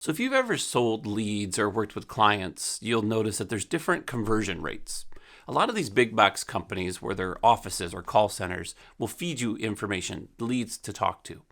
So if you've ever sold leads or worked with clients, you'll notice that there's different conversion rates. A lot of these big box companies where their offices or call centers will feed you information, leads to talk to.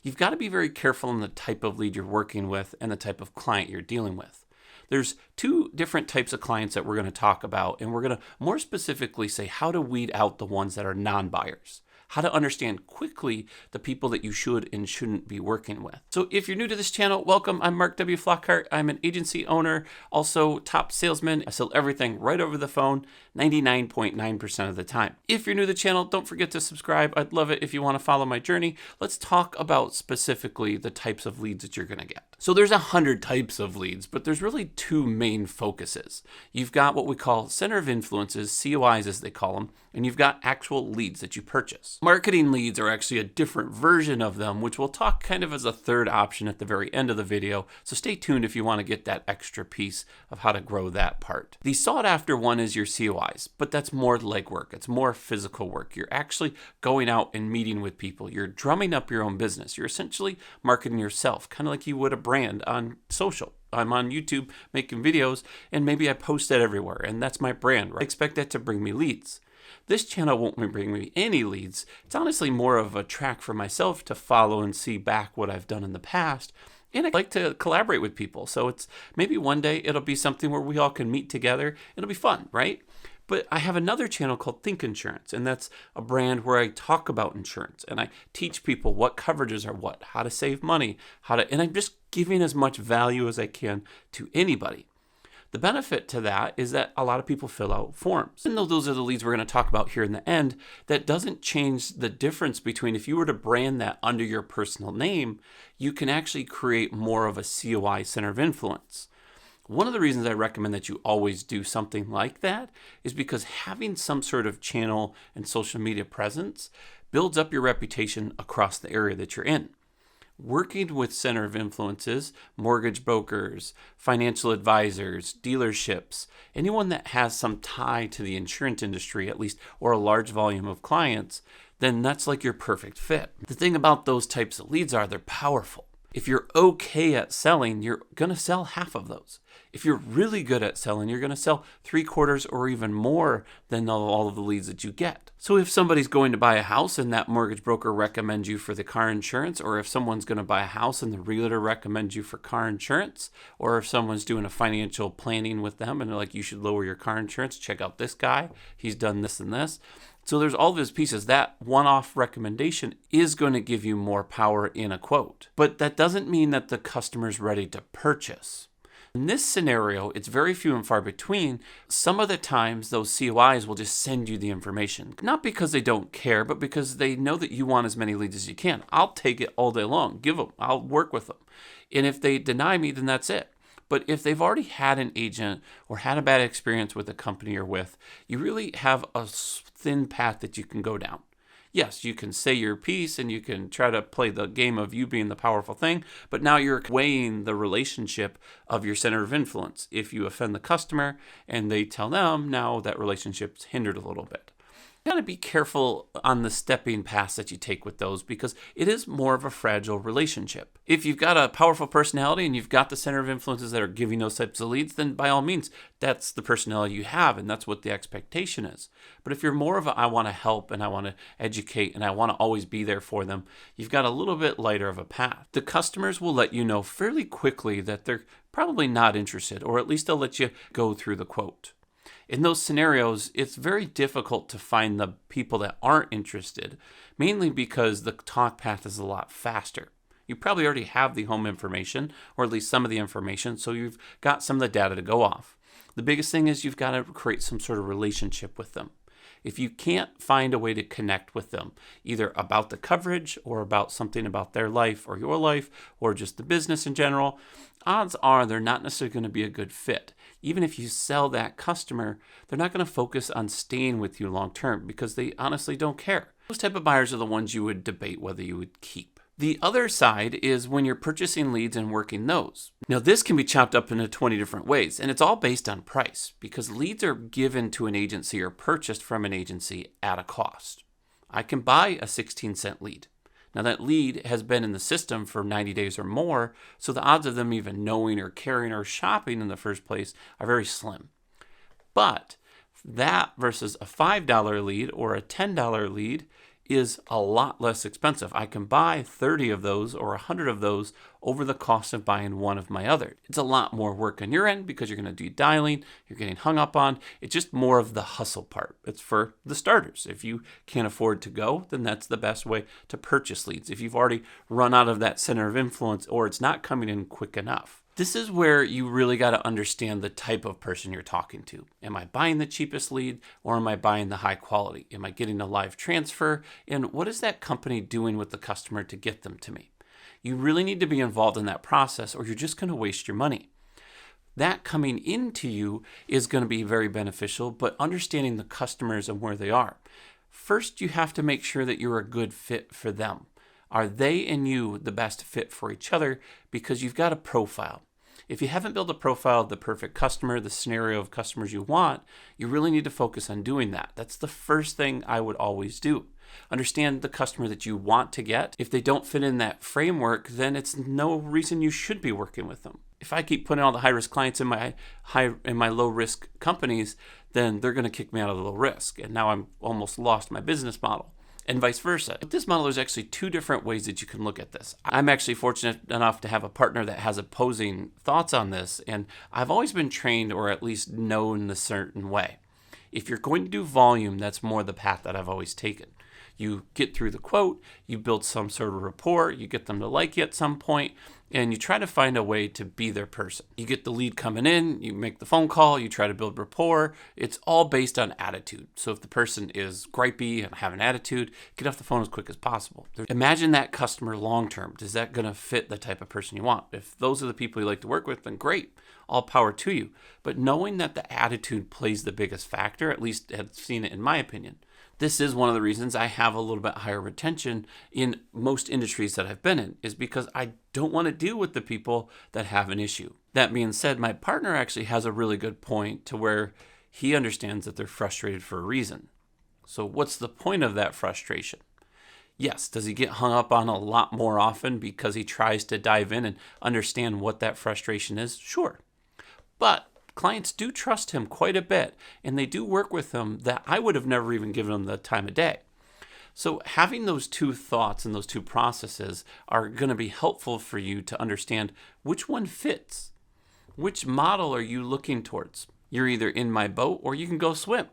You've got to be very careful in the type of lead you're working with and the type of client you're dealing with. There's two different types of clients that we're going to talk about, and we're going to more specifically say how to weed out the ones that are non-buyers. How to understand quickly the people that you should and shouldn't be working with. So if you're new to this channel, welcome. I'm Mark W. Flockhart. I'm an agency owner, also top salesman. I sell everything right over the phone 99.9% of the time. If you're new to the channel, don't forget to subscribe. I'd love it if you want to follow my journey. Let's talk about specifically the types of leads that you're going to get. So there's 100 types of leads, but there's really two main focuses. You've got what we call center of influences, COIs as they call them, and you've got actual leads that you purchase. Marketing leads are actually a different version of them, which we'll talk kind of as a third option at the very end of the video. So stay tuned if you want to get that extra piece of how to grow that part. The sought after one is your COIs, but that's more legwork. It's more physical work. You're actually going out and meeting with people. You're drumming up your own business. You're essentially marketing yourself, kind of like you would a brand on social. I'm on YouTube making videos, and maybe I post that everywhere, and that's my brand, right? I expect that to bring me leads. This channel won't bring me any leads. It's honestly more of a track for myself to follow and see back what I've done in the past. And I like to collaborate with people. So it's maybe one day it'll be something where we all can meet together. It'll be fun, right? But I have another channel called Think Insurance, and that's a brand where I talk about insurance and I teach people what coverages are what, how to save money, and I'm just giving as much value as I can to anybody. The benefit to that is that a lot of people fill out forms. Even though those are the leads we're going to talk about here in the end, that doesn't change the difference between if you were to brand that under your personal name, you can actually create more of a COI center of influence. One of the reasons I recommend that you always do something like that is because having some sort of channel and social media presence builds up your reputation across the area that you're in. Working with center of influences, mortgage brokers, financial advisors, dealerships, anyone that has some tie to the insurance industry at least, or a large volume of clients, then that's like your perfect fit. The thing about those types of leads are they're powerful. If you're okay at selling, you're going to sell half of those. If you're really good at selling, you're going to sell 3/4 or even more than all of the leads that you get. So if somebody's going to buy a house and that mortgage broker recommends you for the car insurance, or if someone's going to buy a house and the realtor recommends you for car insurance, or if someone's doing a financial planning with them and they're like, you should lower your car insurance, check out this guy, he's done this and this. So there's all of these pieces. That one-off recommendation is going to give you more power in a quote. But that doesn't mean that the customer's ready to purchase. In this scenario, it's very few and far between. Some of the times, those COIs will just send you the information. Not because they don't care, but because they know that you want as many leads as you can. I'll take it all day long. Give them. I'll work with them. And if they deny me, then that's it. But if they've already had an agent or had a bad experience with a company you're with, you really have a thin path that you can go down. Yes, you can say your piece and you can try to play the game of you being the powerful thing, but now you're weighing the relationship of your center of influence. If you offend the customer and they tell them, now that relationship's hindered a little bit. You gotta be careful on the stepping paths that you take with those because it is more of a fragile relationship. If you've got a powerful personality and you've got the center of influences that are giving those types of leads, then by all means, that's the personality you have and that's what the expectation is. But if you're more of a, I want to help and I want to educate and I want to always be there for them, you've got a little bit lighter of a path. The customers will let you know fairly quickly that they're probably not interested, or at least they'll let you go through the quote. In those scenarios, it's very difficult to find the people that aren't interested, mainly because the talk path is a lot faster. You probably already have the home information, or at least some of the information, so you've got some of the data to go off. The biggest thing is you've got to create some sort of relationship with them. If you can't find a way to connect with them, either about the coverage or about something about their life or your life or just the business in general, odds are they're not necessarily going to be a good fit. Even if you sell that customer, they're not going to focus on staying with you long term because they honestly don't care. Those type of buyers are the ones you would debate whether you would keep. The other side is when you're purchasing leads and working those. Now, this can be chopped up into 20 different ways, and it's all based on price because leads are given to an agency or purchased from an agency at a cost. I can buy a 16-cent lead. Now, that lead has been in the system for 90 days or more, so the odds of them even knowing or caring or shopping in the first place are very slim. But that versus a $5 lead or a $10 lead is a lot less expensive. I can buy 30 of those or 100 of those over the cost of buying one of my other. It's a lot more work on your end because you're going to do dialing, you're getting hung up on. It's just more of the hustle part. It's for the starters. If you can't afford to go, then that's the best way to purchase leads. If you've already run out of that center of influence or it's not coming in quick enough. This is where you really got to understand the type of person you're talking to. Am I buying the cheapest lead or am I buying the high quality? Am I getting a live transfer? And what is that company doing with the customer to get them to me? You really need to be involved in that process or you're just going to waste your money. That coming into you is going to be very beneficial, but understanding the customers and where they are. First, you have to make sure that you're a good fit for them. Are they and you the best fit for each other? Because you've got a profile. If you haven't built a profile of the perfect customer, the scenario of customers you want, you really need to focus on doing that. That's the first thing I would always do. Understand the customer that you want to get. If they don't fit in that framework, then it's no reason you should be working with them. If I keep putting all the high-risk clients in my low-risk companies, then they're going to kick me out of the low risk. And now I'm almost lost my business model. And vice versa. With this model, there's actually two different ways that you can look at this. I'm actually fortunate enough to have a partner that has opposing thoughts on this, and I've always been trained or at least known a certain way. If you're going to do volume, that's more the path that I've always taken. You get through the quote, you build some sort of rapport, you get them to like you at some point, and you try to find a way to be their person. You get the lead coming in, you make the phone call, you try to build rapport. It's all based on attitude. So if the person is gripey and have an attitude, get off the phone as quick as possible. Imagine that customer long-term. Is that going to fit the type of person you want? If those are the people you like to work with, then great. All power to you. But knowing that the attitude plays the biggest factor, at least I've seen it in my opinion, this is one of the reasons I have a little bit higher retention in most industries that I've been in, is because I don't want to deal with the people that have an issue. That being said, my partner actually has a really good point to where he understands that they're frustrated for a reason. So what's the point of that frustration? Yes, does he get hung up on a lot more often because he tries to dive in and understand what that frustration is? Sure. But clients do trust him quite a bit, and they do work with him that I would have never even given him the time of day. So having those two thoughts and those two processes are going to be helpful for you to understand which one fits. Which model are you looking towards? You're either in my boat or you can go swim.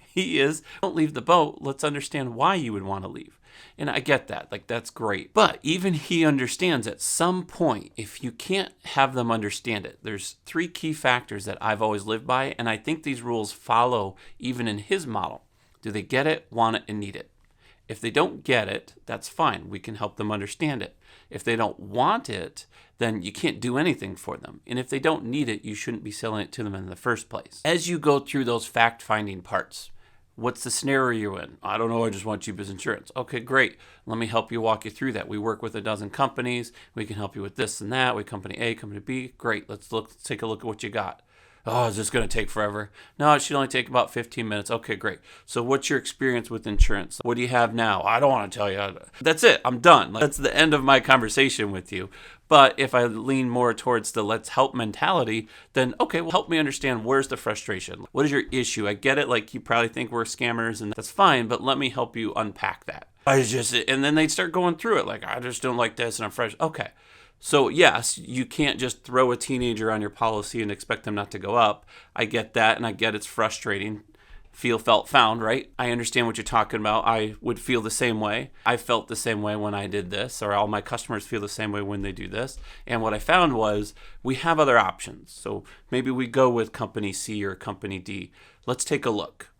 He is. Don't leave the boat. Let's understand why you would want to leave. And I get that. That's great. But even he understands at some point, if you can't have them understand it, there's three key factors that I've always lived by. And I think these rules follow even in his model. Do they get it, want it, and need it? If they don't get it, that's fine. We can help them understand it. If they don't want it, then you can't do anything for them. And if they don't need it, you shouldn't be selling it to them in the first place. As you go through those fact-finding parts, what's the scenario you're in? I don't know, I just want cheapest insurance. Okay, great. Let me help you walk you through that. We work with a dozen companies. We can help you with this and that. We company A, company B. Great, let's take a look at what you got. Oh, is this going to take forever? No, it should only take about 15 minutes. Okay, great. So what's your experience with insurance? What do you have now? I don't want to tell you. That's it. I'm done. That's the end of my conversation with you. But if I lean more towards the let's help mentality, then okay, well, help me understand where's the frustration. What is your issue? I get it. You probably think we're scammers and that's fine, but let me help you unpack that. And then they start going through it. I just don't like this and I'm fresh. Okay. So yes, you can't just throw a teenager on your policy and expect them not to go up. I get that, and I get it's frustrating. Feel, felt, found, right? I understand what you're talking about. I would feel the same way. I felt the same way when I did this, or all my customers feel the same way when they do this. And what I found was we have other options. So maybe we go with company C or company D. Let's take a look.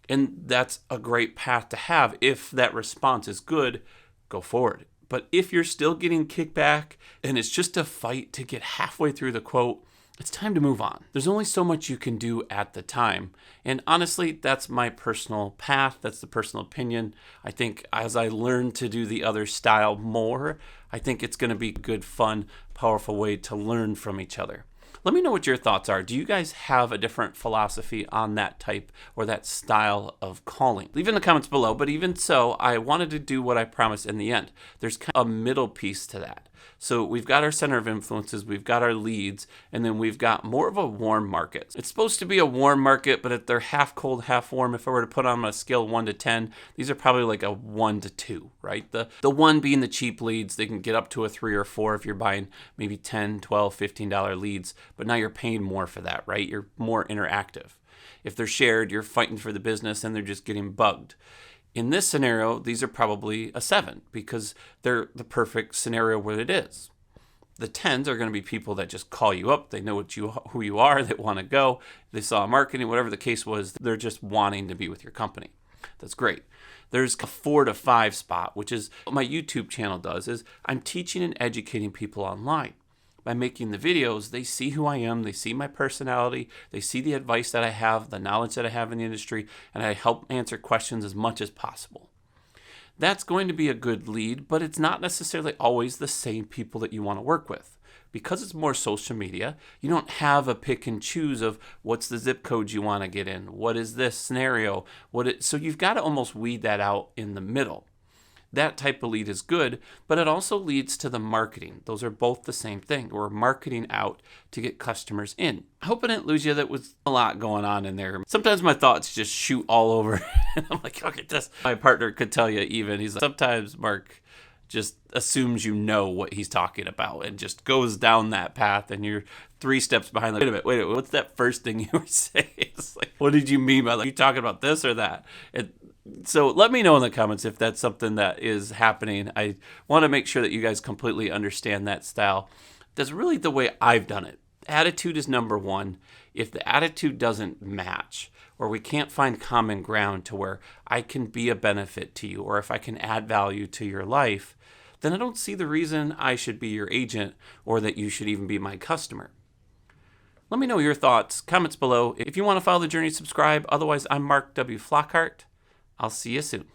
And that's a great path to have. If that response is good, go forward. But if you're still getting kickback and it's just a fight to get halfway through the quote, it's time to move on. There's only so much you can do at the time. And honestly, that's my personal path. That's the personal opinion. I think as I learn to do the other style more, I think it's going to be a good, fun, powerful way to learn from each other. Let me know what your thoughts are. Do you guys have a different philosophy on that type or that style of calling? Leave in the comments below, but even so, I wanted to do what I promised in the end. There's kind of a middle piece to that. So we've got our center of influences, we've got our leads, and then we've got more of a warm market. It's supposed to be a warm market, but if they're half cold, half warm, if I were to put on a scale 1 to 10, these are probably like a 1 to 2, right? The 1 being the cheap leads. They can get up to a 3 or 4 if you're buying maybe $10, $12, $15 leads, but now you're paying more for that, right? You're more interactive. If they're shared, you're fighting for the business and they're just getting bugged. In this scenario, these are probably a 7 because they're the perfect scenario where it is. The 10s are going to be people that just call you up. They know who you are. They want to go. They saw marketing, whatever the case was. They're just wanting to be with your company. That's great. There's a 4 to 5 spot, which is what my YouTube channel does, is I'm teaching and educating people online. By making the videos, they see who I am, they see my personality, they see the advice that I have, the knowledge that I have in the industry, and I help answer questions as much as possible. That's going to be a good lead, but it's not necessarily always the same people that you want to work with. Because it's more social media, you don't have a pick and choose of what's the zip code you want to get in, what is this scenario, so you've got to almost weed that out in the middle. That type of lead is good, but it also leads to the marketing. Those are both the same thing. We're marketing out to get customers in. I hope I didn't lose you. That was a lot going on in there. Sometimes my thoughts just shoot all over. And I'm like, look at this. My partner could tell you even. He's like, sometimes Mark just assumes you know what he's talking about and just goes down that path and you're 3 steps behind. Like, wait a minute, what's that first thing you were saying? It's like, what did you mean by that? Are you talking about this or that? So let me know in the comments if that's something that is happening. I want to make sure that you guys completely understand that style. That's really the way I've done it. Attitude is number 1. If the attitude doesn't match, or we can't find common ground to where I can be a benefit to you, or if I can add value to your life, then I don't see the reason I should be your agent or that you should even be my customer. Let me know your thoughts, comments below. If you want to follow the journey, subscribe. Otherwise, I'm Mark W. Flockhart. I'll see you soon.